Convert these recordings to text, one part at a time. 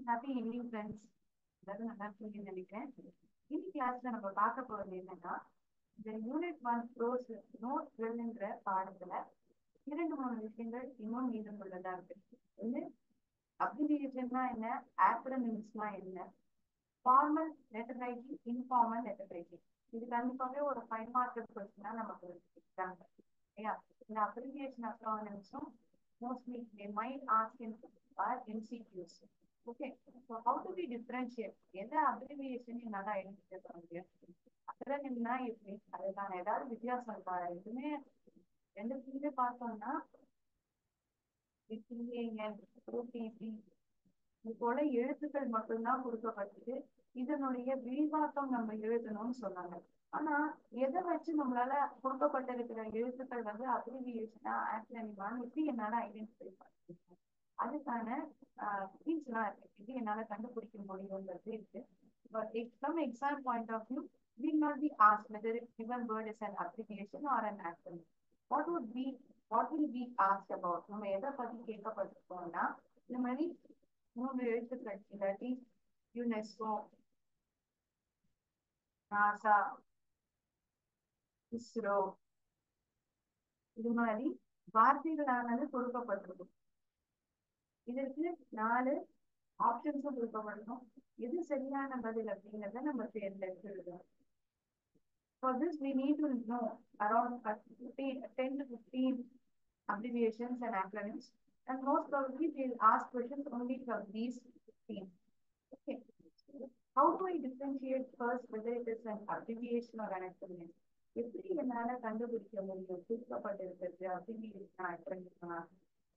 Happy evening friends. எல்லாரும் நல்லா இருக்கீங்கன்னு நினைக்கிறேன். இன்னைக்கு கிளாஸ்ல நம்ம பார்க்க போறது என்னன்னா, இந்த யூனிட் 1 ப்ரோஸ் நோட் ட்ரில்ன்ற பாடத்துல 2-3 விஷயங்கள் இன்னும் மீதம் உள்ளதா இருக்கு. ஒண்ணு அப்ரிவியேஷன்னா என்ன, ஆக்ரோனிம்ஸ்னா என்ன, formal letter writing, informal letter writing. இது கண்டிப்பாகவே ஒரு 5 மார்க் கொஸ்டினா நமக்கு இருக்காங்க இல்லையா? இந்த abbreviation அக்ரானிம்ஸும் mostly they might ask in MCQs. Okay, so how do we differentiate? எந்த அப்ரிவியேஷன் என்னால ஐடென்டிஃபை பண்ண முடியும்? அக்ரோனிம்னா எப்படி, அதுக்கான ஏதாவது வித்தியாசம் இருக்கா? எதுவுமே ரெண்டுத்துக்குமே பார்த்தோம்னா PAN, OTP இது போல எழுத்துக்கள் மட்டும்தான் கொடுக்கப்பட்டது. இதனுடைய விரிவாக்கம் நம்ம எழுதணும்னு சொன்னாங்க. ஆனா எதை வச்சு நம்மளால கொடுக்கப்பட்டிருக்கிற எழுத்துக்கள் வந்து அப்ரிவியேஷனா ஆக்ரோனிமான்னு எப்படி என்னால ஐடென்டிஃபை பண்ண, அதுக்கான ஸ்கில்ஸ் எல்லாம் இருக்கு. இது என்னால கண்டுபிடிக்க முடியும்ன்றது இருக்கு. But from exam point of view, we will not be asked whether a given word is an abbreviation or an acronym. What will be asked about? நம்ம எதை பத்தி கேட்கப்பட்டிருக்கோம்னா, இந்த மாதிரி 3 எழுத்துக்கள் இல்லாட்டி யுனெஸ்கோ, நாசா, இஸ்ரோ, இது மாதிரி வார்த்தைகளானது கொடுக்கப்பட்டிருக்கும். இதற்கு 4 ஆப்ஷன்ஸும் கொடுக்கப்படணும். எது சரியான பதில் அப்படிங்கிறத நம்ம தேர்ந்தெடுத்து எழுதணும். For this, we need to know around 10 to 15 abbreviations and acronyms, and most probably we'll ask questions only from these 15. Okay. How do I differentiate first whether it is an abbreviation or an acronym? எப்படி என்னால கண்டுபிடிக்க முடியும் கொடுக்கப்பட்டிருக்கிறது அப்ரிவியேஷனா acronym?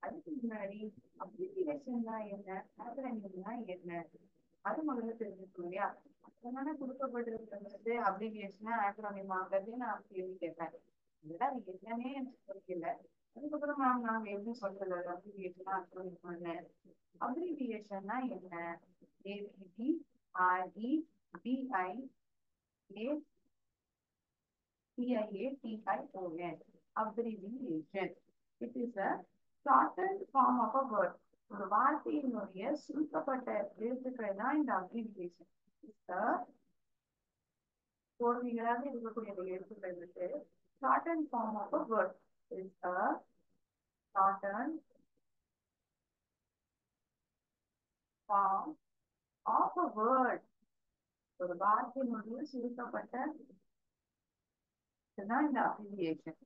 அதுக்கு முன்னாடி அப்ரிவியேஷன்னா என்ன, acronymனா என்ன, அது முதல்ல தெரிஞ்சுக்கணும் இல்லையா? அதனால கொடுக்கப்பட்டிருக்கிறது அப்ரிவியேஷனா acronymங்கிறது நான் கேள்வி கேட்பேன். இதெல்லாம் அது என்னன்னே எனக்கு தெரியல. அதுக்கப்புறம் நாங்க எப்படி சொல்றது அப்ரிவியேஷனா acronymன்னு? அப்ரிவியேஷன்னா என்ன? ABREVIATION. Abbreviation. It is a shortened form of a word. ஒரு வார்த்தையினுடைய சுருக்கப்பட்ட எழுத்துக்கள் தான் இந்த அப்ரிவியேஷன். தோல்விகளாக இருக்கக்கூடிய எழுத்துக்கள் வந்து shortened form of a word. Is a shortened form of a word. ஒரு வார்த்தையினுடைய சுருக்கப்பட்ட இதுதான் இந்த அப்ரிவியேஷன்.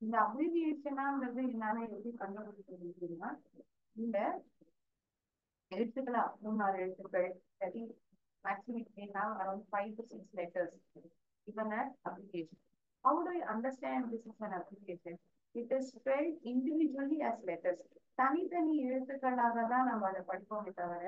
இந்த அப்ரிவியேஷனாங்கிறது என்னால எப்படி கண்டுபிடிக்க முடியும்னா, இந்த எழுத்துக்களா 3-4 எழுத்துக்கள், maximum we have around 5 to 6 letters given as abbreviation. How do I understand this is an abbreviation? It is spelled individually as letters. தனித்தனி எழுத்துக்களாக தான் நம்ம அதை படிப்போமே தவிர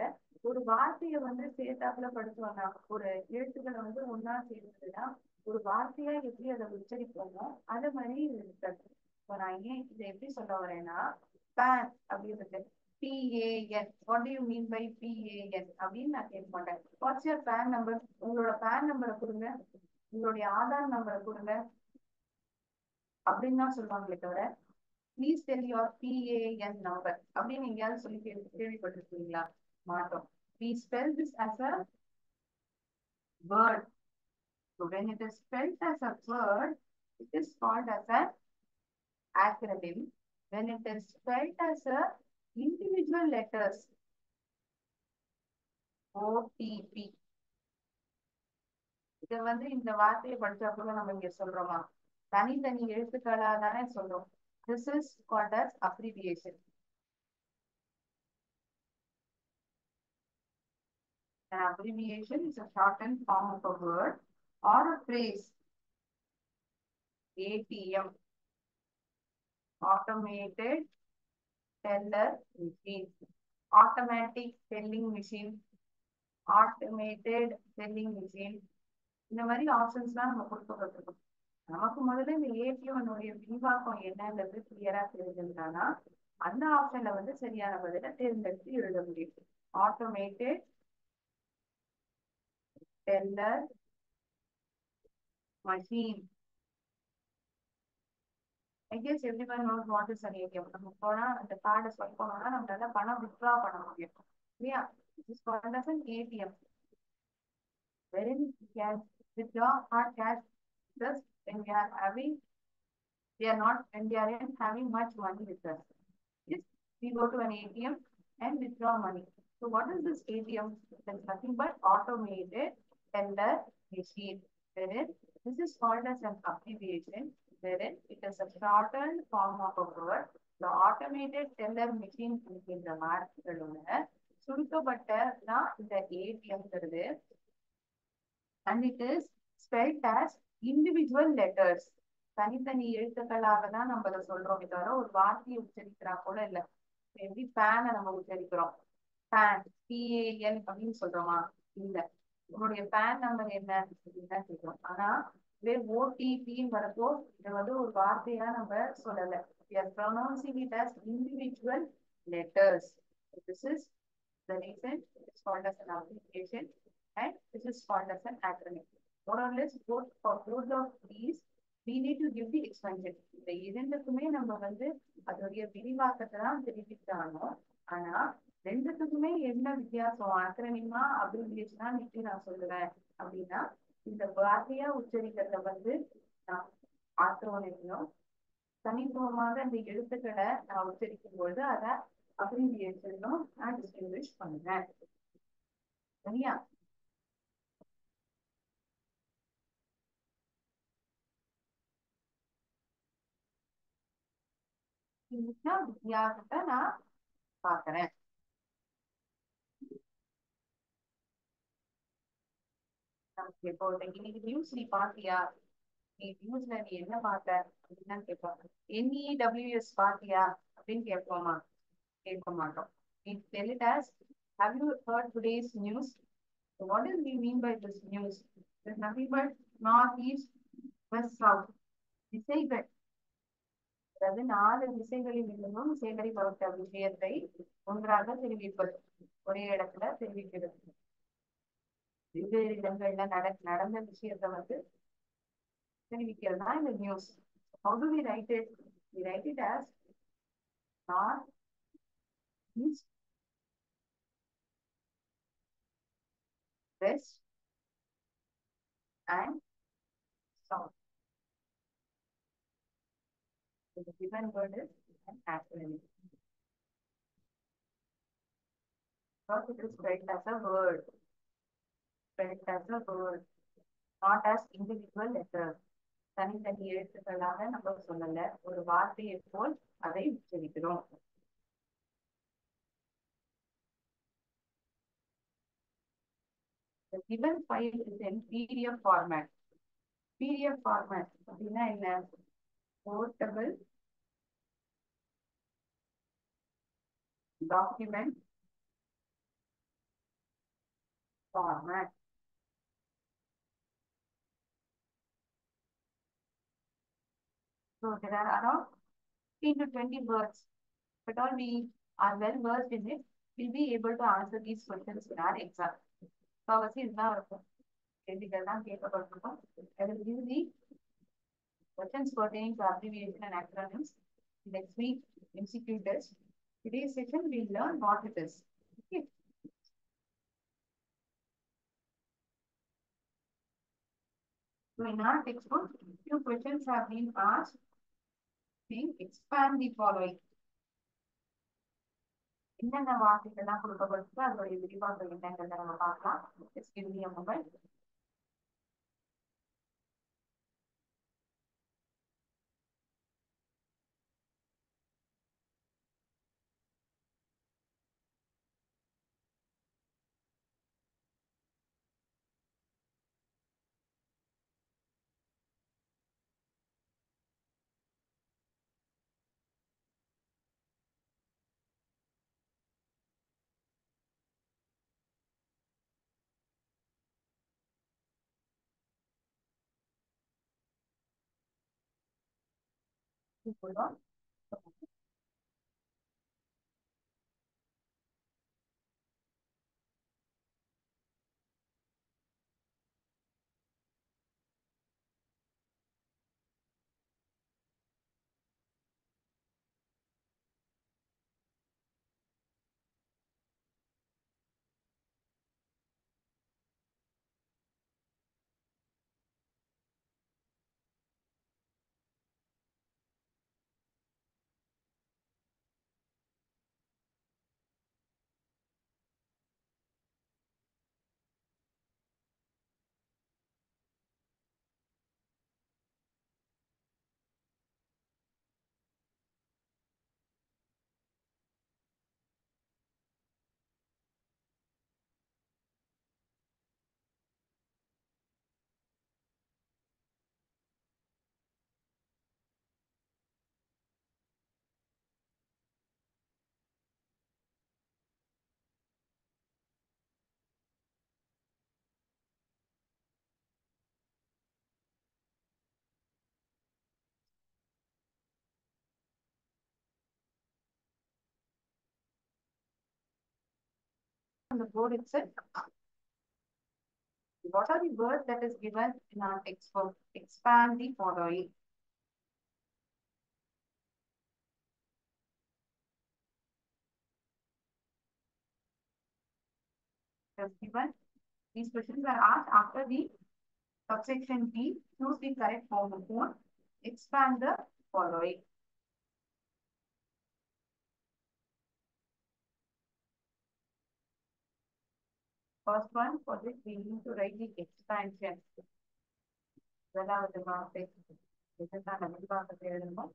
ஒரு வார்த்தையை வந்து சேர்த்தாப்புல படிச்சோம்னா, ஒரு எழுத்துக்களை வந்து ஒன்னா சேர்த்துனா ஒரு வார்த்தையா எப்படி அதை உச்சரிப்போமோ அது மாதிரி இருக்காது. இப்போ நான் ஏன் இதை எப்படி சொல்ல வரேன்னா, பேன் அப்படின்றது PAN. What do you mean by PAN அப்படின்னு நான் கேட்க மாட்டேன். வாட்ஸ் யுவர் பேன் நம்பர், உங்களோட பேன் நம்பரை கொடுங்க, உங்களுடைய ஆதார் நம்பரை கொடுங்க அப்படின்னு தான் சொல்லுவாங்களே தவிர please tell your PAN number அப்படின்னு எங்கேயாவது சொல்லி கேள்விப்பட்டிருக்கீங்களா? மாட்டோம். We spell this as a word. So when it is spelled as a word, it is called as an acronym. When it is spelled as a individual letters, OTP. இத வந்து இந்த வார்த்தையை படிச்சா கூட நம்ம இங்க சொல்றோமா, தனித்தனி எழுத்துக்களா தானே சொல்றோம். This is called as abbreviation. An abbreviation is a shortened form of a word or a phrase. ATM, automated teller machine, automatic telling machine, automated telling machine. இந்த மாதிரி ஆப்ஷன்ஸ் தான் நம்ம கொடுக்கப்பட்டிருக்கோம். நமக்கு முதல்ல இந்த ஏடிஎம்னுடைய விரிவாக்கம் என்னன்றது கிளியரா தெரிஞ்சிருந்தானா அந்த ஆப்ஷன்ல வந்து சரியான பதில தேர்ந்தெடுத்து எழுத முடியும். Automated teller machine. I guess everyone knows what is an ATM. நம்ம போனா அந்த கார்டை ஸ்வைப் பண்ணோம்னா நம்மளால பணம் வித்ட்ரா பண்ண முடியும் இல்லையா? This is called as an ATM, wherein we can withdraw our cash just when we are not when we aren't having much money with us. Yes, we go to an ATM and withdraw money. So what is this ATM? It's nothing but automated teller machine. Wherein this is called as an abbreviation, wherein it is a shortened form of a word. The automated teller machine என்கின்ற வார்த்தைகளோட சுருக்கப்பட்ட தான் இந்த ஏடிஎம்ங்கிறது. And it is spelled as individual letters. தனித்தனி எழுத்துக்களாக தான் நம்ம அதை சொல்றோமே தவிர ஒரு வார்த்தையை உச்சரிக்கிறா கூட இல்ல. எப்படி பேனை நம்ம உச்சரிக்கிறோம், பேன் PAN அப்படின்னு சொல்றோமா? இல்ல. உங்களுடைய பேன் நம்பர் என்ன அப்படின்னு தான் கேட்கிறோம். ஆனா இதே OTPன்னு வரப்போ இதை வந்து ஒரு வார்த்தையா நம்ம சொல்லல. We are pronouncing it as individual letters. This is the reason it's called as an abbreviation and this is called as an acronym. More or less, for both of these, we need to give the expansion. இந்த இரண்டுக்குமே நம்ம வந்து அதோடைய விரிவாக்கத்தை தான் தெரிவித்தானோம். ஆனா ரெண்டுத்துக்குமே என்ன வித்தியாசம், அக்ரனிமா அப்ரிவியேஷனா நிச்சயம் நான் சொல்லுவேன் அப்படின்னா, இந்த வார்த்தையா உச்சரிக்கிறத வந்து நான் ஆக்ரோனிக்கும் தனித்துவமாக இந்த எழுத்துக்களை நான் உச்சரிக்கும் பொழுது அதை அப்ரிவியேஷனும் நான் டிஸ்டிங்விஷ் பண்ணுவேன். சரியா? இதுதான் வித்தியாசத்தை நான் பாக்குறேன். இப்போ இன்னைக்கு நியூஸ் நீ பாத்தியா, நீ நியூஸ்ல நீ என்ன பார்த்த அப்படின்னு கேட்பாங்க. NEWS பாத்தியா அப்படின்னு கேட்போமா? கேட்க மாட்டோம். We tell it as, have you heard today's news? So what do we mean by this news? There's nothing but north, east, west, south. திசைகள், அதாவது 4 திசைகளில் இருந்தும் சேகரிக்கப்பட்ட விஷயத்தை ஒன்றாக தெரிவிப்பது, ஒரே இடத்துல தெரிவிக்கிறது. வெவ்வேறு இடங்கள்ல நடந்த விஷயத்த வந்து தெரிவிக்கிறது தான் இந்த news. How do we write it? We write it as north, east, west, and south. So the given word is an acronym. First, it is spelled as a word, not as individual letters. தனித்தனி எழுத்துக்களாக நம்ம சொல்லல, ஒரு வார்த்தையை போல் அதை உச்சரிக்கிறோம். The given file is in PDF format. PDF format அப்படின்னா என்ன? Portable document format. So there are around 15 to 20 words. But all we are well versed in it, we'll be able to answer these questions in our exam. So அவசியம் இதுதான் இருக்கும். கேள்விகள் தான் கேட்கப்பட்டிருக்கும். I will give the questions pertaining to abbreviation and acronyms. Next week, MCQ test. Today's session, we'll learn what it is. Okay. So in our textbook, few questions have been asked. We expand the following. என்னென்ன வார்த்தைகள்லாம் கொடுக்கப்பட்டு அதோடைய விரிவாக்கம் என்னங்கிறத நம்ம பார்க்கலாம். Just give me a moment. on the board itself. What are the words that is given in our textbook? Expand the following. As given, these questions are asked after the subsection B. Choose the correct homophone. Expand the following. First one, for this we need to write the expansion. முதலாவது வார்த்தை இதுதான் நம்ம விவாதத்தை எழுதணும்.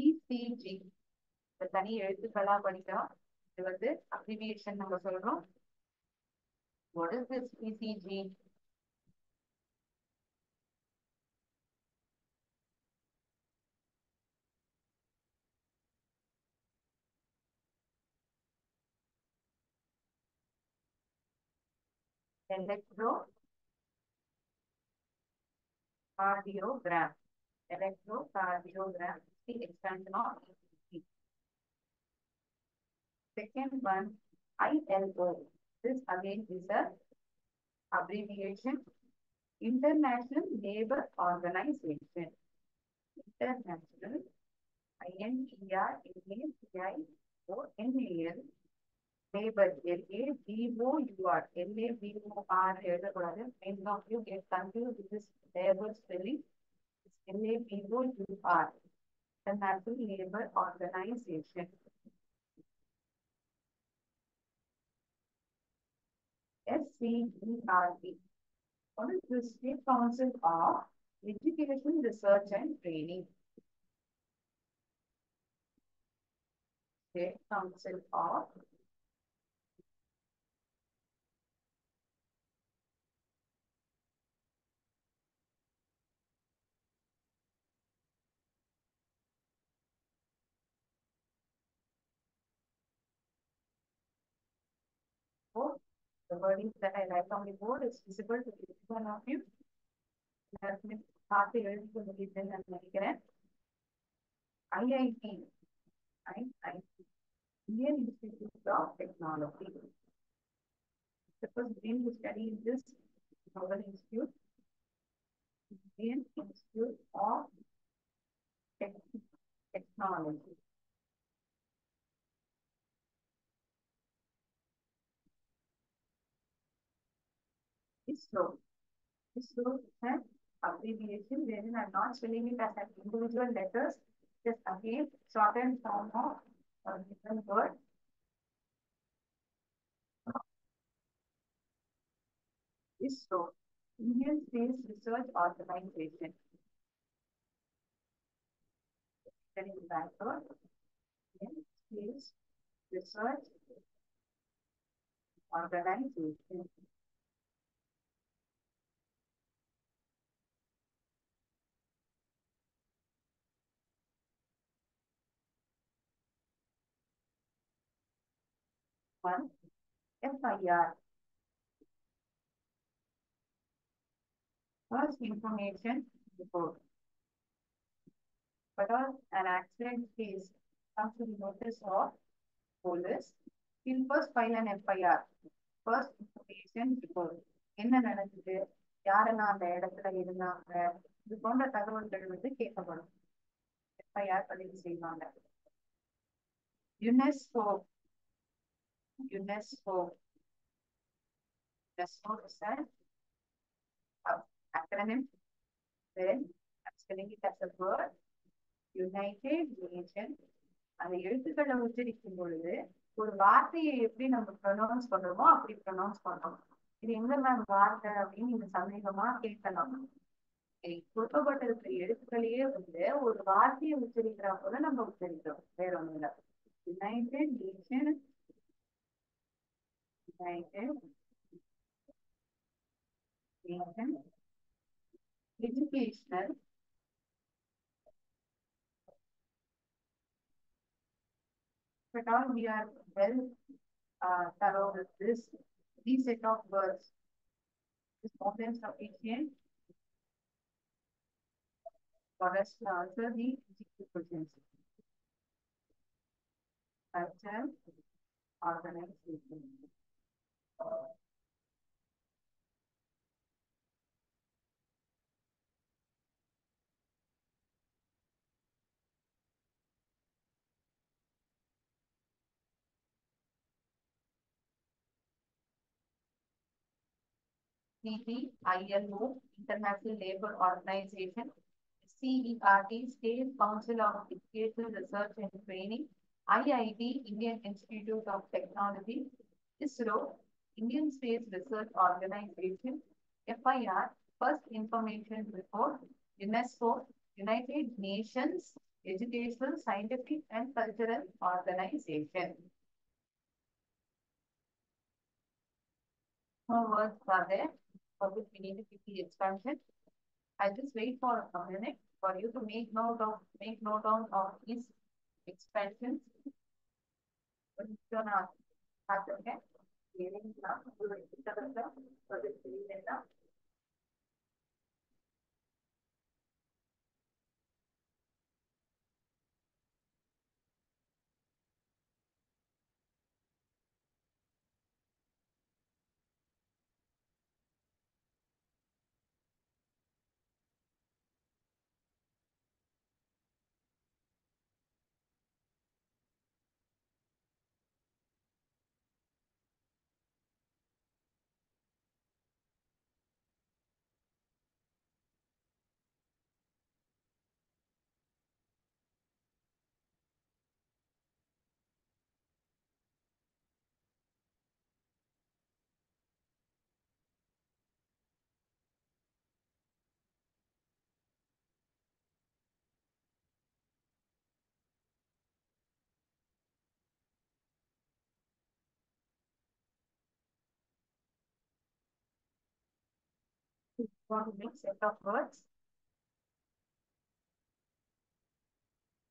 ECG இந்த தனி எழுத்துக்களா படிக்கலாம். இது வந்து அப்ரிவியேஷன் நம்ம சொல்றோம். What is this ECG? Electrocardiogram. Electrocardiogram is the expansion of ECG. Second one, ILO. This again is a abbreviation. International Labour Organization. International INTRNACIONAL Labour LABOUR LABOR எழுதக்கூடாது. Many of you get confused with this labor spelling. It's LABOUR International Labour Organization. SCERT. What is the State Council of Education, Research and Training? State Council of the wordings that I write on the board is visible to each one of you. பார்த்து எழுதி கொண்டிருக்கேன் நான் நினைக்கிறேன். IIT, Indian Institute of Technology. Suppose being to study this our institute, Indian Institute of Technology. ISRO. ISRO is an abbreviation wherein I'm not spelling it as an individual letters, just again shortened form of a different word. ISRO, Indian Space Research Organization. Indian Space Research Organization. One, FIR. First information report. But an accident case comes to the notice of police, he'll first file an FIR. First information report. என்ன நடக்குது, யாரெல்லாம் அந்த இடத்துல இருந்தாங்க, இது போன்ற தகவல்கள் வந்து கேட்கப்படும். FIR பதிவு செய்வாங்க. UNESCO. UNESCO is an acronym. Then I'm spelling it as a word. United Nations. அந்த எழுத்துக்களை உச்சரிக்கும் பொழுது ஒரு வார்த்தையை எப்படி நம்ம ப்ரொனவுன்ஸ் பண்றோமோ அப்படி ப்ரொனவுன்ஸ் பண்றோம். இது எங்க மேம் வார்த்தை அப்படின்னு நீங்க சந்தேகமா கேட்கலாம். கொடுக்கப்பட்டிருக்கிற எழுத்துக்களையே வந்து ஒரு வார்த்தையை உச்சரிக்கிறா போல நம்ம உச்சரிக்கிறோம், வேற ஒண்ணும் இல்லை. United nation, United Nations Educational but all we are well thorough with these set of words is more than sufficient for us to answer the questions. Culture, organization. CT, ILO, International Labour Organization, CERT, State Council of Educational Research and Training, IIT, Indian Institute of Technology, ISRO, Indian Space Research Organization, FIR, First Information Report, UNESCO, United Nations, Educational, Scientific and Cultural Organization. More words are there for which we need to keep the expansion. I'll just wait for a minute for you to make note of these expansions. But it's gonna happen, okay? Want to make set of words.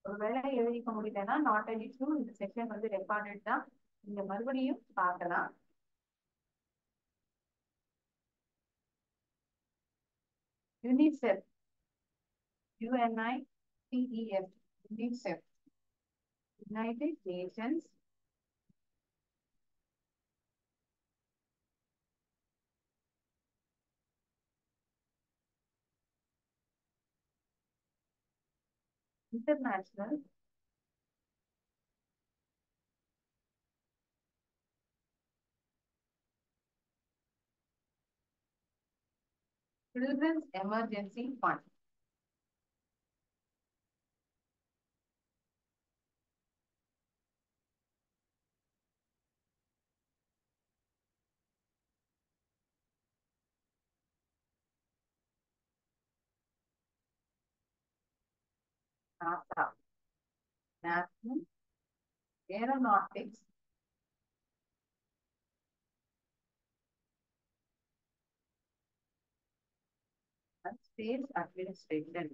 ஒருவேளை எழுதிக்க முடியலன்னா not an issue. இந்த session வந்து recorded தான். நீங்க மறுபடியும் பார்க்கலாம். UNICEF, UNICEF, UNICEF, United Nations International Children's Emergency Fund. NASA, National Aeronautics and Space Administration.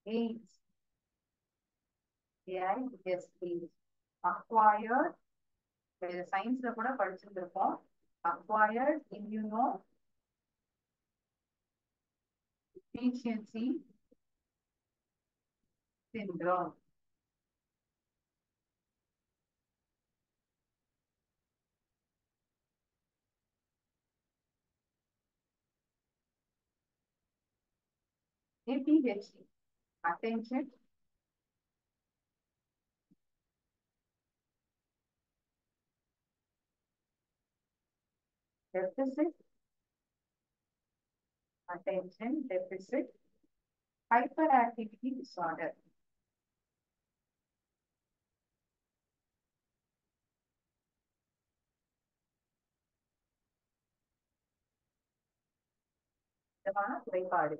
AIDS, AISP, Acquired, சயின்ஸ்ல கூட படிச்சிருந்திருப்போம். Acquired Immunodeficiency Syndrome. ADHD, Attention Deficit, Attention Deficit Hyperactivity Disorder. குறைபாடு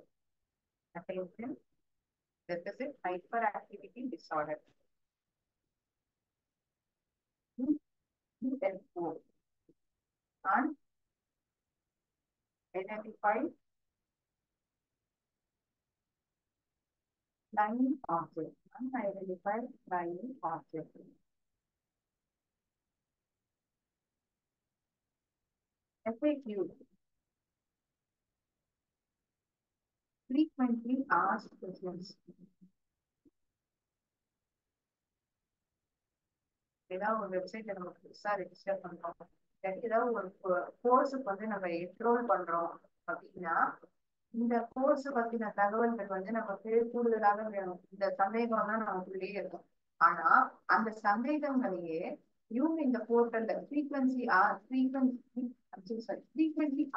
Attention Deficit Hyperactivity Disorder. UFO, Unidentified Flying Object. Unidentified Flying Object. FAQ, Frequently Asked Questions. ஏதாவது ஒரு வெப்சைட்ல நம்ம புதுசா register பண்றோம், ஏதாவது ஒரு கோர்ஸுக்கு வந்து நம்ம என்ரோல் பண்றோம் அப்படின்னா இந்த கோர்ஸ் பத்தின தகவல்கள் வந்து நமக்கு கூடுதலாக வேணும். இந்த சந்தேகம் தான் நமக்குள்ளேயே இருக்கும். ஆனா அந்த சந்தேகங்களையே இவங்க இந்த போர்ட்டல்ல ஃப்ரீக்வன்சி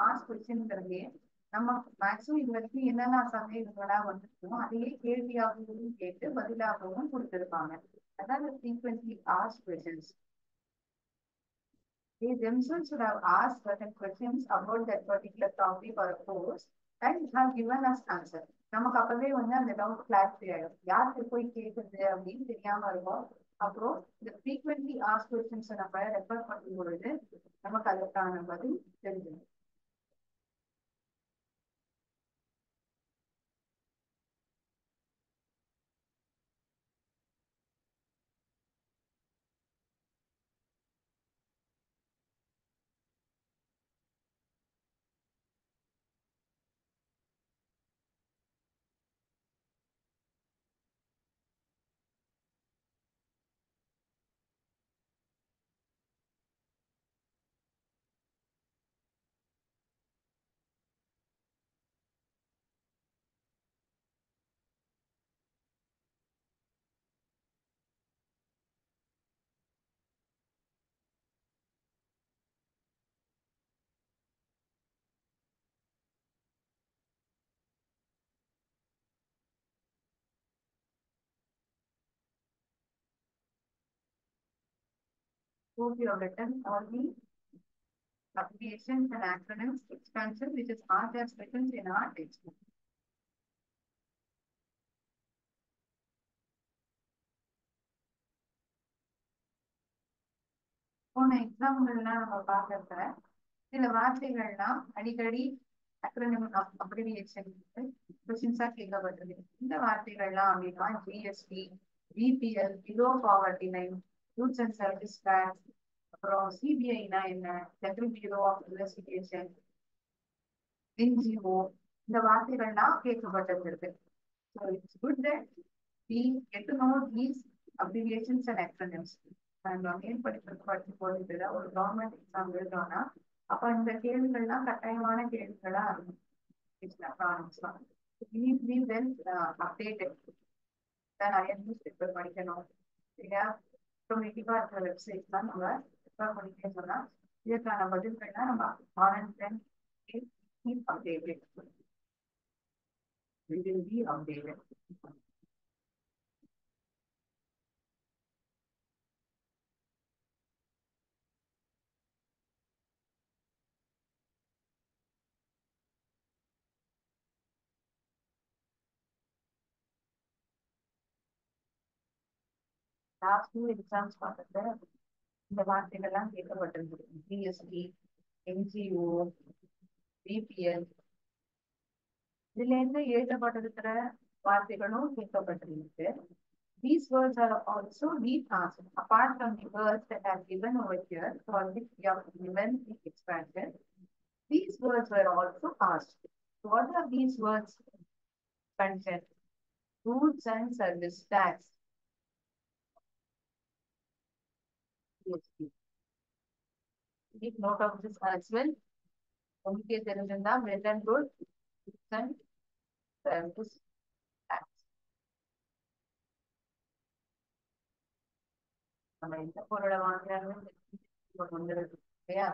ஆஸ்க் கொஸ்டின்ங்கிறதையே நம்ம மேக்ஸிமம் இது வரைக்கும் என்னென்ன சந்தேகங்களா வந்துருக்கோமோ அதையே கேள்வியாகவும் கேட்டு பதிலாகவும் கொடுத்திருப்பாங்க. அதாவது frequency ask questions. They themselves should have asked certain questions about that particular topic or course and have given us answer. நமக்கு அப்பவே வந்து அந்த டவுட் கிளாரிஃபை ஆயிடும். யாருக்கு போய் கேட்கறது அப்படின்னு தெரியாம இருக்கும். அப்புறம் இந்த ஃப்ரீக்வென்ட்லி ஆஸ்க் கொஸ்டின்ஸ் நம்ம ரெஃபர் பண்ணும் பொழுது நமக்கு அதற்கான பதில் தெரிஞ்சிடும். Hope you have written all the abbreviations and acronyms expansion which is asked as questions in our textbook. போன எக்ஸாம்பிள்லாம் நம்ம பார்க்கறப்ப சில வார்த்தைகள்லாம் அடிக்கடி அக்ரோனிம் அப்ரிவியேஷன் கொஸ்டின்ஸா கேட்கப்பட்டிருக்கு. இந்த வார்த்தைகள்லாம் அப்படின்னா GST, BPL, below poverty line, goods and service tax, அப்புறம் சிபிஐனா என்ன, central bureau of investigation, NGO, இந்த வார்த்தைகள்லாம் கேட்கப்பட்டிருக்கு. So it's good that we get to know these abbreviations and acronyms. நம்ம மேற்படிப்பு போறது ஒரு கவர்மெண்ட் எக்ஸாம் எழுதணும்னா அப்ப இந்த கேள்விகள்லாம் கட்டாயமான கேள்விகளா இருக்கும். நிறைய நியூஸ் பேப்பர் படிக்கணும் இல்லையா? ஆட்டோமேட்டிக்கா இருக்கிற வெப்சைட் தான் நம்ம படிக்க சொன்னா இதற்கான பதில்கள்லாம் நம்ம aren't updated. We will be updated. Last two exams பார்த்துட்டு இந்த வார்த்தைகள்லாம் கேட்கப்பட்டிருந்தது. ஜிஎஸ்டி, என்ஜிஓ, பிபிஎல், இதுல இருந்து எழுதப்பட்டிருக்கிற வார்த்தைகளும் கேட்கப்பட்டிருக்கு. These words are also re-asked. Apart from the words that are given over here, for which we have given the expansion, these words were also asked. What are these words mentioned? Goods and service tax. Take note of this as well. உங்களுக்கு தெரிஞ்சிருந்தா well and good, goods and service tax. நம்ம எந்த பொருளை வாங்குறாங்கன்னு வந்துருது இல்லையா?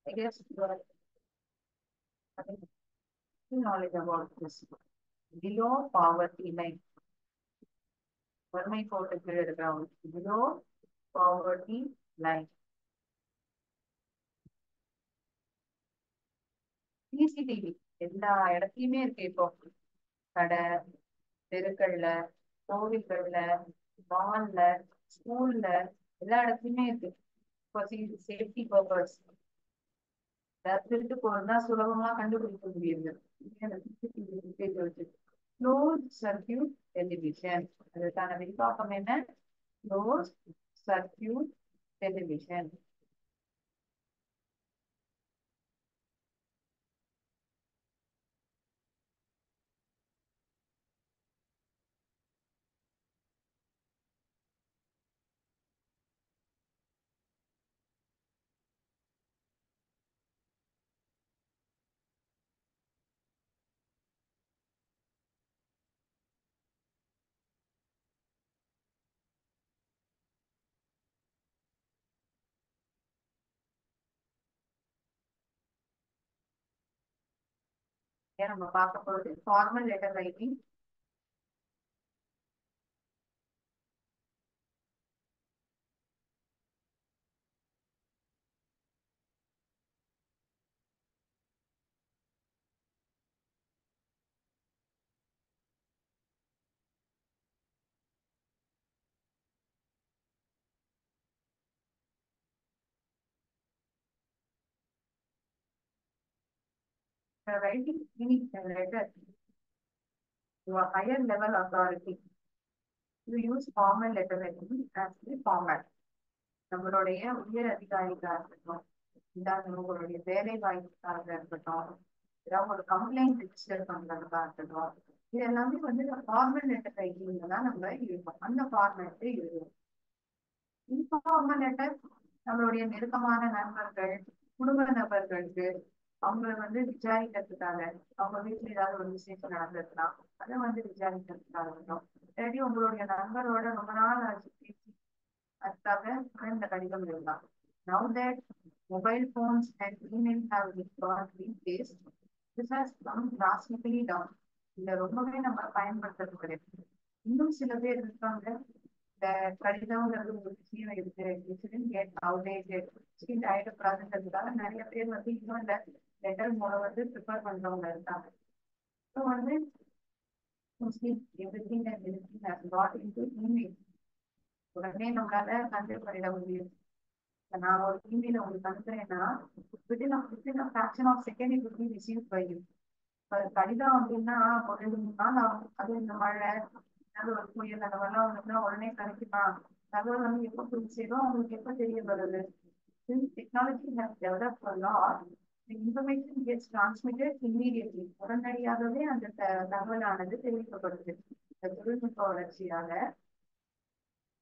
I guess you are knowledge about this. Below poverty line. வறுமை கோட்டுக்கு இருக்கிறவங்க below poverty line. சிசிடிவி எல்லா இடத்துலயுமே இருக்கு. இப்போ கடை, தெருக்கள்ல, கோவில்கள்ல, மால்ல, ஸ்கூல்ல எல்லா இடத்துலயுமே இருக்கு. சேஃப்டி பர்பஸ் திருட்டு போறதா சுலபமா கண்டுபிடிக்க முடியுது. க்ளோஸ்ட் சர்க்யூட் டெலிவிஷன், அதற்கான விரிவாக்கம் என்ன? Closed circuit television. ஏன் நம்ம பார்க்க போறது formal letter writing. Writing any letter to a higher level authority, you use formal letter writing as the format. நம்மளுடைய உயர் அதிகாரிகளாக இருக்கட்டும், இல்லாத உங்களுடைய வேலை வாய்ப்புக்காக இருக்கட்டும், ஏதாவது ஒரு கம்ப்ளைண்ட் ரிஜிஸ்டர் பண்றதுக்காக இருக்கட்டும், இது எல்லாமே வந்து ஃபார்மல் லெட்டர் ரைட்டிங்ல தான் நம்ம எழுதுவோம். அந்த ஃபார்மேட்டை எழுதுவோம். இன்ஃபார்மல் லெட்டர் நம்மளுடைய நெருக்கமான நண்பர்கள், குடும்ப நபர்களுக்கு அவங்கள வந்து விசாரிக்கிறதுக்காக, அவங்க வீட்டுல ஏதாவது ஒரு விசேஷம் நடந்திருக்கலாம், அதை வந்து விசாரிக்கிறதுக்காக இருக்கட்டும். இல்லாட்டி உங்களுடைய நண்பரோட ரொம்ப நாள் ஆச்சு பேசி, அதுக்காக இந்த கடிதம் எழுதலாம். Now that mobile phones and email have got replaced, this has come drastically down. இத ரொம்பவே நம்ம பயன்படுத்துறது கிடையாது. இன்னும் சில பேர் இருக்காங்க, இந்த கடிதம்ங்கிறது ஒரு விஷயம் இருக்கு, ஆயிடக்கூடாதுன்றதுக்காக நிறைய பேர் வந்து இன்னும் இந்த லெட்டர் மூலம் வந்து ப்ரிப்பேர் பண்றவங்க இருக்காங்க. ஸோ வந்து everything that everything has got into email. உடனே நம்மளால கன்வே பண்ணிட முடியும். நான் ஒரு இமெயில் உங்களுக்கு அனுப்புறேன்னா fraction of second it will be received by you. கடிதம் அப்படின்னா ஒரு 2 3 நாள் ஆகும். அது இந்த மழை, அது ஒரு புயல், அந்த மாதிரிலாம் வந்துன்னா உடனே கிடைக்குமா? தகவல் வந்து எப்போ போய் சேரும், அவங்களுக்கு எப்போ தெரிய வருது? Since technology has developed a lot, the information gets transmitted immediately. உடனடியாகவே அந்த தகவலானது தெரிவிக்கப்படுது. இந்த தொழில்நுட்ப வளர்ச்சியால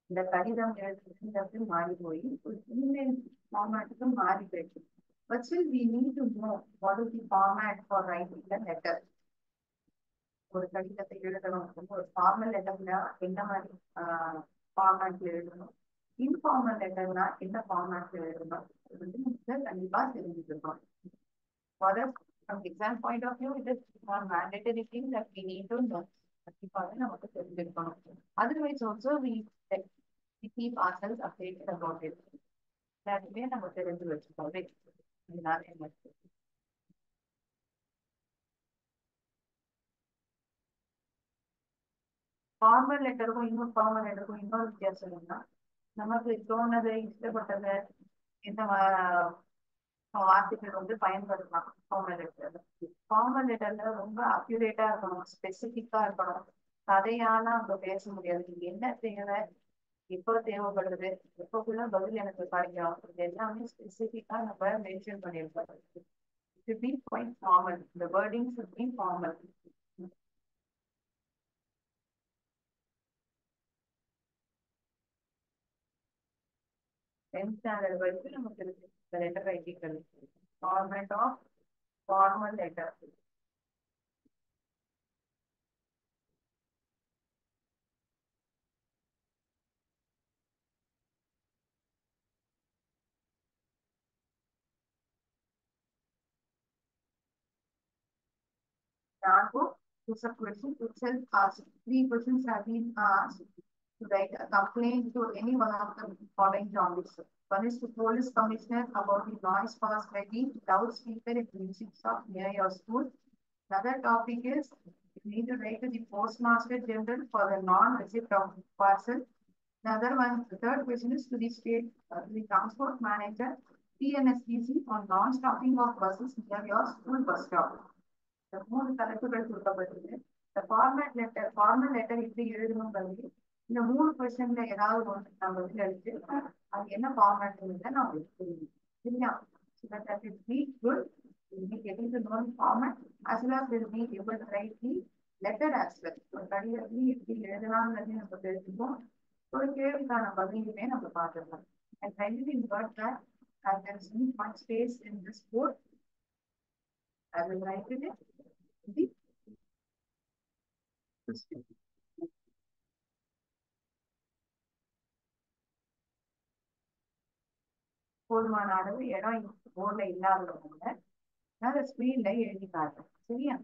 இந்த கடிதம் எழுதுறது மாறி போய் ஒரு இமெயில் ஃபார்மேட்டுக்கு மாறி போயிடுச்சு. But still we need to know what is the format for writing the letter. ஒரு கடிதத்தை எழுதணும், ஒரு ஃபார்மல் லெட்டர்னா என்ன மாதிரி ஃபார்மேட்ல எழுதணும், இன்ஃபார்மல் லெட்டர்னா என்ன ஃபார்மேட்ல எழுதணும், அது வந்து நமக்கு கண்டிப்பா தெரிஞ்சுக்கணும். From exam point of view, it is one mandatory thing that we need to know. கண்டிப்பாக நமக்கு தெரிஞ்சிருக்கணும். Otherwise also we keep ourselves updated about it. எல்லாருமே நம்ம தெரிஞ்சு வச்சுக்கோங்க. இதனால என்ன ஃபார்மல் லெட்டருக்கும் இன்ஃபார்மல் லெட்டருக்கும் இன்னொரு வித்தியாசம் என்னன்னா, நமக்கு தோணது இஷ்டப்பட்டது இந்த வார்த்தைகள் வந்து பயன்படுத்தலாம் ஃபார்மல் லெட்டர்ல. ஃபார்மல் லெட்டர்ல ரொம்ப அக்யூரேட்டா இருக்கணும், ஸ்பெசிபிக்கா இருக்கணும். கதையால அங்க பேச முடியாது. நீங்க என்ன தேவை, எப்போ தேவைப்படுறது, எப்போக்குள்ள பதில் எனக்கு கிடைக்கும், இது எல்லாமே ஸ்பெசிபிக்கா நம்ம மென்ஷன் பண்ணியிருக்கோம். Should be quite formal. The wording should be formal. 10th standard வரைக்கும் நமக்கு இருக்கு இந்த letter writing. Format of formal letter. Narco is a question itself asked. 3 questions have been asked to write a complaint to any one of the following topics. One is to police commissioner about the noise caused by the loudspeaker in the music shop near your school. Another topic is you need to write to the postmaster general for the non-receipt of parcel. Another one, the third question is to the state, the transport manager, TNSTC on non-stopping of buses near your school bus stop. The 3 தலைப்புகள் கொடுக்கப்பட்டது. இந்த formal letter எப்படி எழுதணும்ன்றது இந்த 3 கொஸ்டின்ல ஏதாவது ஒன்று நம்ம வந்து எடுத்து அது என்ன ஃபார்மேட் நான் தெரியும். சரியா? So that it be good, we'll be getting to know the format as well as we'll be able to write the letter as well. ஒரு கடிதத்தை எப்படி எழுதலாம்ன்றது நம்ம தெரிஞ்சுப்போம். ஒரு கேள்விக்கான பதிலுமே நம்ம பார்த்துக்கலாம். And finally, we got that there is not much space in this board. I will write it. போதுமான அளவு இடம் போர்ட்ல இல்லாதவங்க நான் அதை ஸ்கிரீன்ல எழுதி காட்டுறேன். சரியா?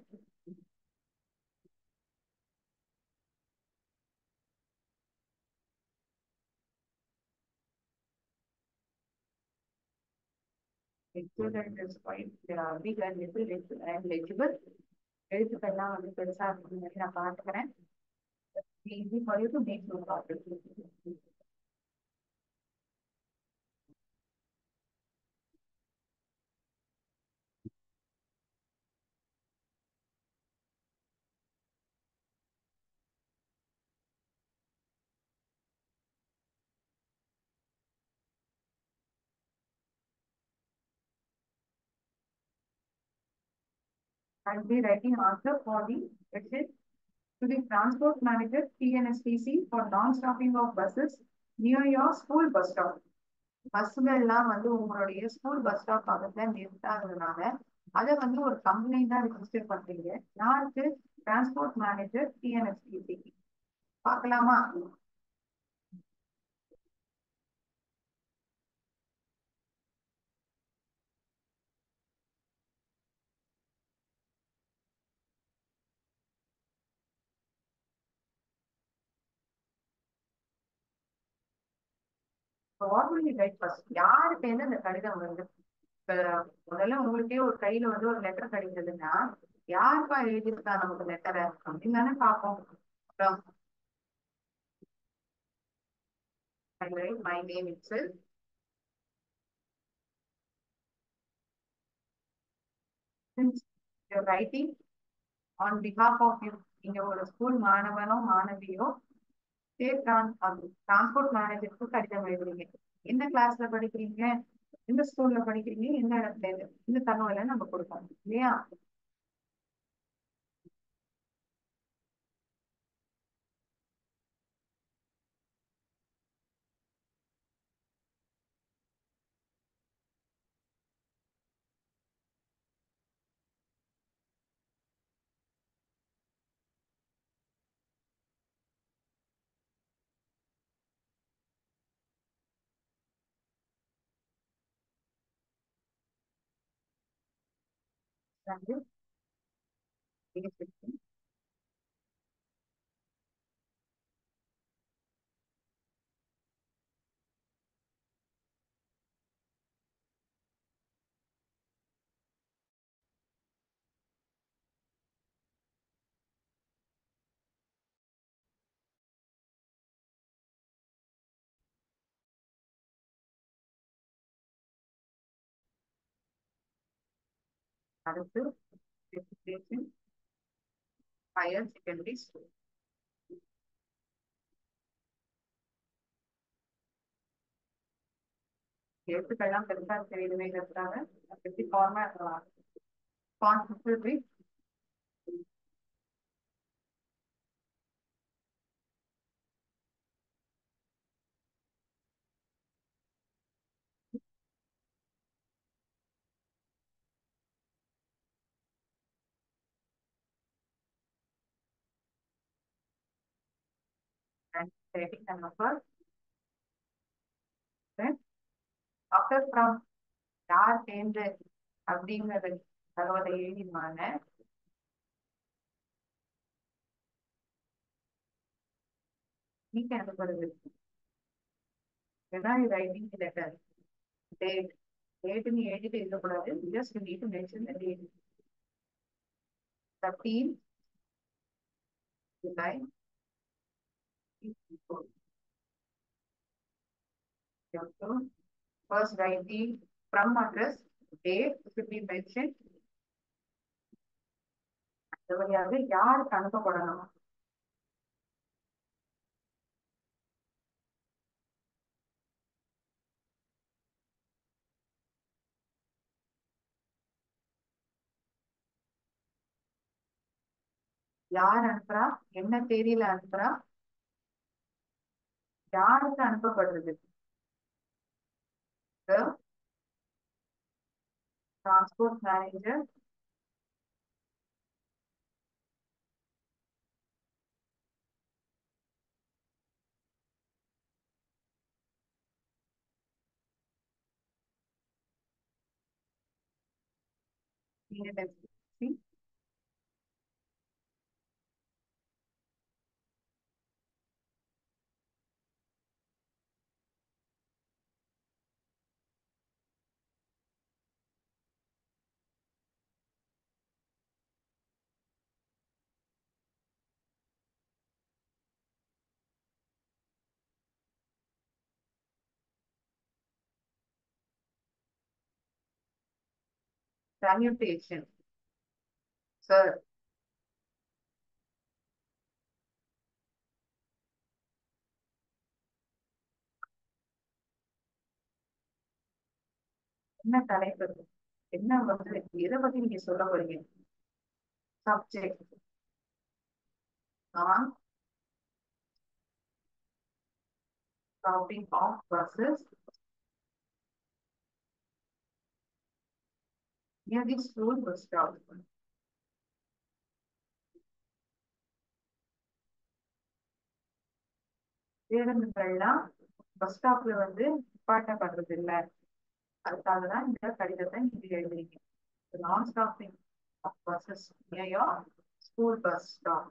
Excellent is quite big and little and legible. எழுத்துக்கள்லாம் வந்து பெருசா இருக்குன்னு நான் பாத்துக்கிறேன். Easy for you to make those topics. I'll be writing answer for the question to the transport manager TNSTC for non-stopping of buses near your school bus stop. பஸ்ஸுகள்லாம் வந்து உங்களுடைய school bus stop பக்கத்துல நிறுத்தாததுனால அதை வந்து ஒரு கம்ப்ளைண்டா register பண்றீங்க. யாருக்கு? Transport manager TNSTC. பார்க்கலாமா? What will you write first? யாருக்கு இருந்து அந்த கடிதம் வருது? இப்ப முதல்ல உங்களுக்கே ஒரு கையில வந்து ஒரு லெட்டர் கிடைக்குதுன்னா யாருப்பா எழுதியிருக்கா நமக்கு லெட்டரை அப்படின்னு தானே பார்ப்போம். அப்புறம் I write my name itself. Since you're writing on behalf of you, நீங்க ஒரு ஸ்கூல் மாணவனோ மாணவியோ ஸ்டேட் டிரான்ஸ்போர்ட் மேனேஜருக்கு கடிதம் எழுதுறீங்க. எந்த கிளாஸ்ல படிக்கிறீங்க, எந்த ஸ்கூல்ல படிக்கிறீங்க, எந்த இடத்துல, இந்த தகவலை நம்ம கொடுப்போம் இல்லையா? வந்து அடுத்து ஹையர் செகண்டரி ஸ்கூல். எழுத்துக்கள்லாம் பெருசா தெரியுதுங்கிறதுக்காக எப்படி format font and setting the number. Then after from யார் சேர்ந்து அப்படிங்கிற தகவலை எழுதினாங்க. நீங்க அனுப்புறது இதுதான் ரைட்டிங் லெட்டர். டேட் டேட்னு எழுதிட்டு இருக்கக்கூடாது. Just you need to mention the date. 13 July. First write the from address, date should be mentioned. அது வழியாக யாருக்கு அனுப்பப்படணும்? யார் அனுப்புறா, என்ன தேதியில அனுப்புறா, யாருக்கு அனுப்பப்படுறது? Transport manager See, salutation. Sir, என்ன தலைப்பு? என்ன வந்து எதை பத்தி நீங்க சொல்ல போறீங்க? Subject on stopping of buses near the school bus stop. பேருந்துகள்லாம் பஸ் ஸ்டாப்ல வந்து நிப்பாட்டப்படுறது இல்லை. அதுக்காக தான் இந்த கடிதத்தை நீங்க எழுதுறீங்க. நான் stopping of buses near your school bus stop.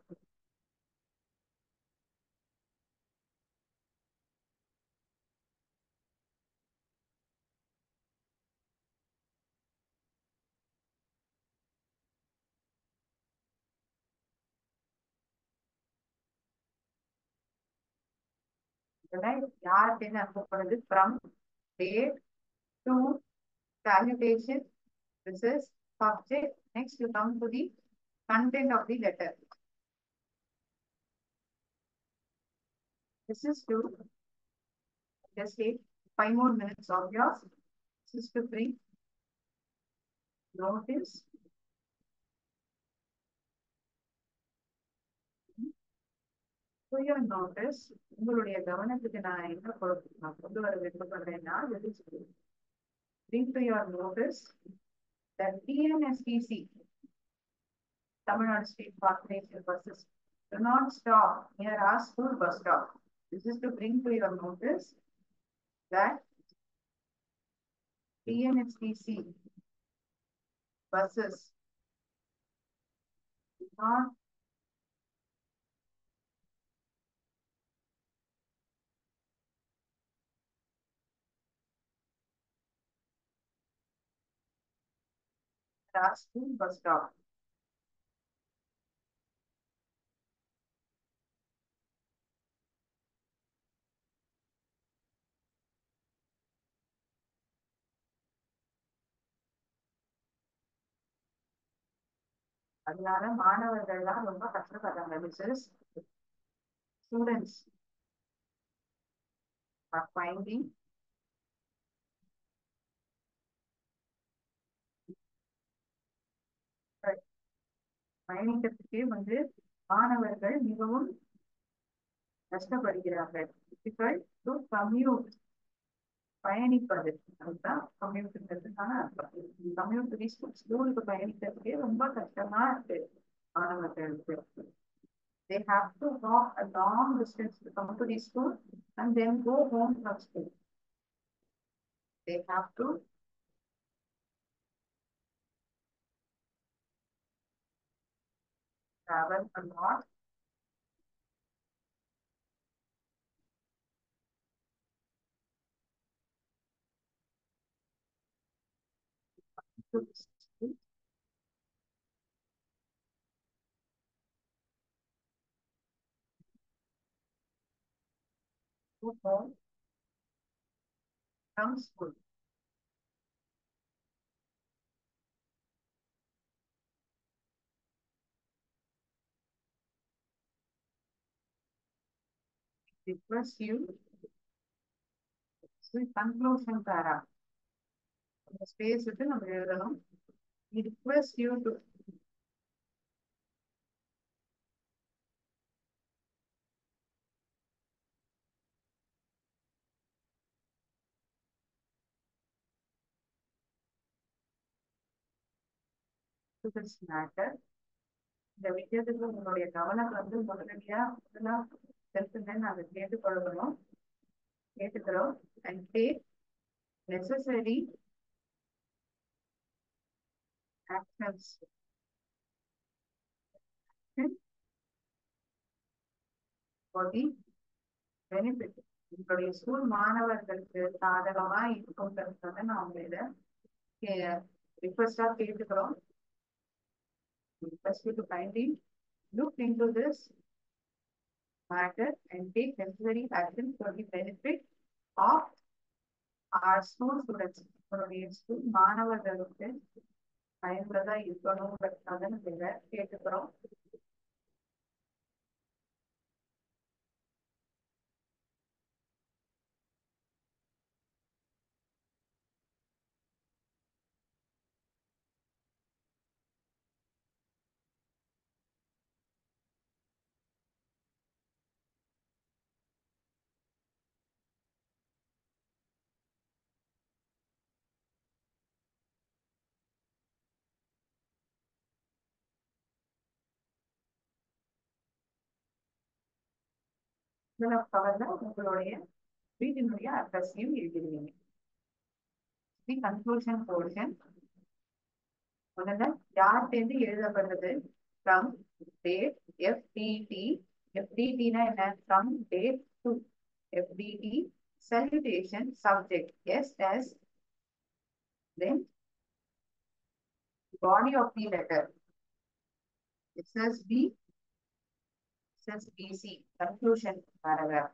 இதெல்லாம் யார்கிட்ட அனுப்பப்படுது? From date to salutation. This is subject. Next you come to the content of the letter. This is to just take 5 more minutes of yours. This is to bring notice to your notice. உங்களுடைய கவனத்துக்கு நான் என்ன கொண்டு வர விருப்பப்படுறேன்னா, bring to your notice that TNSTC, Tamil Nadu State Corporation buses, do not stop near our school bus stop. This is to bring to your notice that TNSTC buses do not our school bus stop. அதனால மாணவர்கள்லாம் ரொம்ப கஷ்டப்படுறாங்க. Mrs students are finding பயணிக்கிறதுக்கே வந்து மாணவர்கள் மிகவும் கஷ்டப்படுகிறார்கள். difficult to commute, பயணிப்பது. அதுதான் கம்யூட்டுங்கிறதுக்கான அர்த்தம். Commute ஸ்கூலுக்கு பயணிக்கிறதுக்கே ரொம்ப கஷ்டமா இருக்கு மாணவர்களுக்கு. They have to walk a long distance to come to the school and then go home from school. They have to travel a lot to school. Go home from school. Request you conclusion para the space விட்டு நம்ம எழுதணும். We request you to this matter. இந்த விஷயத்துக்கு உங்களுடைய கவனம் வந்து முதல்ல செலுத்துங்கன்னு நாங்க கேட்டுக்கொள்ளணும், கேட்டுக்கிறோம். And take necessary actions for the benefit. உங்களுடைய ஸ்கூல் மாணவர்களுக்கு சாதகமா இருக்குங்கிறத நான் உங்களை ரிக்வெஸ்டா கேட்டுக்கிறோம். Request you to kindly look into this matter and take necessary action for the benefit of our school students. உங்களுடைய ஸ்கூல் மாணவர்களுக்கு பயனுள்ளதா இருக்கணும்ன்றதுக்காக நம்ம கேட்டுக்கிறோம். கவர்ல உங்களுடைய வீட்டினுடைய அட்ரஸையும் எழுதிடுவீங்க. தி கன்க்ளூஷன் போர்ஷன் முதல்ல யார்கிட்டேருந்து எழுதப்படுறது? From date FTD. எஃப்டிடினா என்ன? From date to. FTD salutation subject SS, then body of the letter SSB, SSBC, conclusion paragraph.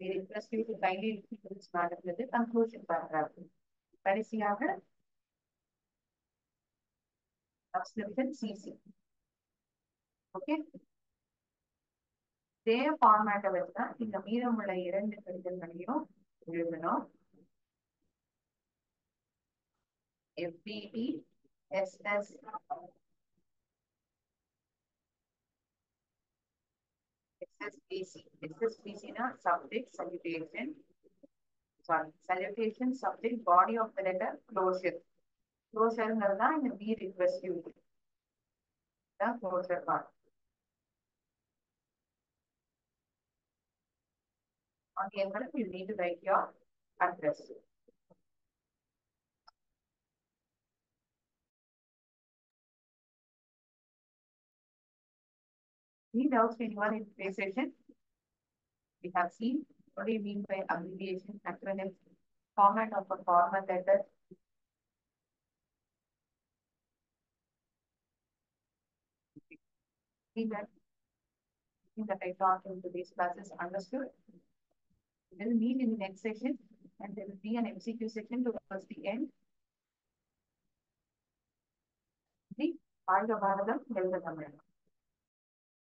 We request you to kindly read this paragraph with the conclusion paragraph. கடைசியாக subscription CC. Okay. இதே ஃபார்மேட்டை வச்சுதான் இந்த மீதமுள்ள 2 கடிதங்களையும் எழுதணும். FBT SS SSBC. SSBC na subject salutation. Sorry, salutation subject body of the letter closure. Closure தான் இந்த we request you. The closure part. On the envelope, you need to write your address. Any doubts anyone in today's session? We have seen what do you mean by abbreviation, acronym, format of a formal letter. See that I taught in today's classes understood. We will meet in the next session and there will be an MCQ section towards the end. The Bharat Bharadam, Delta Tamil.